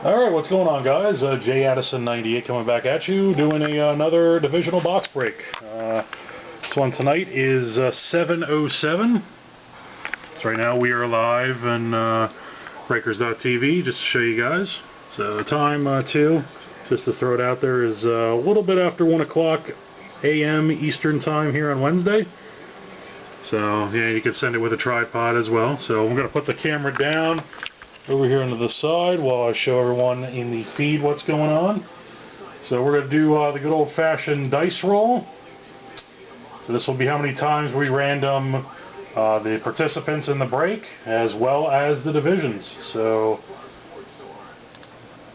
Alright, what's going on, guys? Jay Addison 98 coming back at you, doing another divisional box break. This one tonight is 707. So right now we are live on Breakers.tv, just to show you guys. So the time, too, just to throw it out there, is a little bit after 1 o'clock a.m. Eastern Time here on Wednesday. So, yeah, you can send it with a tripod as well. So I'm going to put the camera down over here onto the side while I show everyone in the feed what's going on. So we're going to do the good old-fashioned dice roll. So this will be how many times we random the participants in the break as well as the divisions. So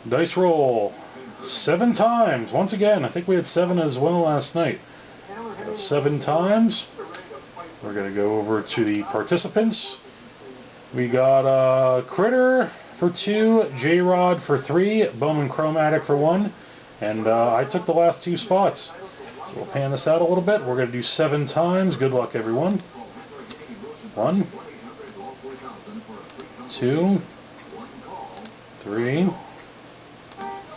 dice roll 7 times. Once again, I think we had 7 as well last night. So 7 times. We're going to go over to the participants. We got Critter for 2, J-Rod for 3, Bowman Chromatic for 1, and I took the last 2 spots. So we'll pan this out a little bit. We're going to do 7 times. Good luck, everyone. 1, 2, 3,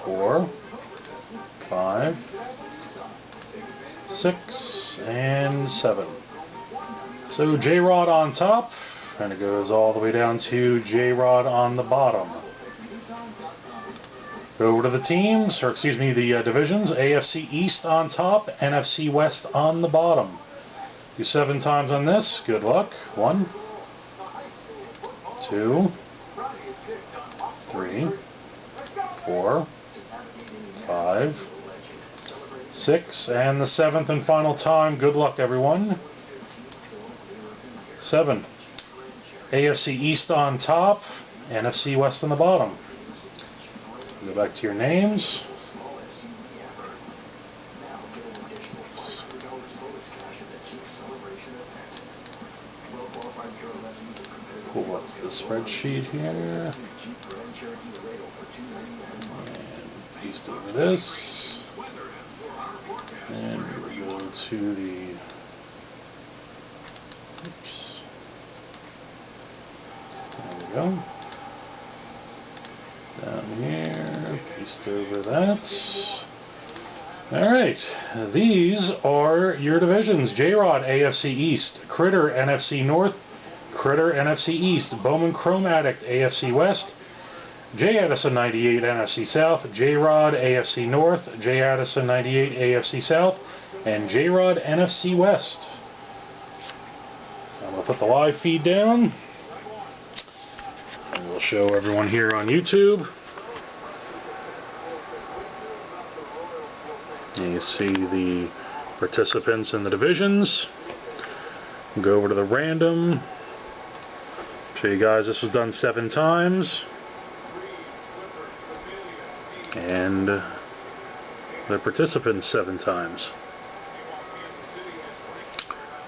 4, 5, 6, and 7. So J-Rod on top. And it goes all the way down to J-Rod on the bottom. Go over to the teams, or excuse me, the divisions. AFC East on top, NFC West on the bottom. Do 7 times on this. Good luck. 1, 2, 3, 4, 5, 6, and the 7th and final time. Good luck, everyone. 7. AFC East on top, NFC West on the bottom. Go back to your names. Pull up the spreadsheet here. And paste over this. And we go to the... Oops. There we go. Down here, paste over that. Alright, these are your divisions. J-Rod AFC East, Critter NFC North, Critter NFC East, Bowman Chromatic AFC West, Jay Addison 98 NFC South, J-Rod AFC North, Jay Addison 98 AFC South, and J-Rod NFC West. So I'm going to put the live feed down. And we'll show everyone here on YouTube. And you see the participants in the divisions. Go over to the random. Show you guys this was done 7 times. And the participants 7 times.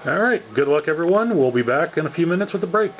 Alright, good luck everyone. We'll be back in a few minutes with the break.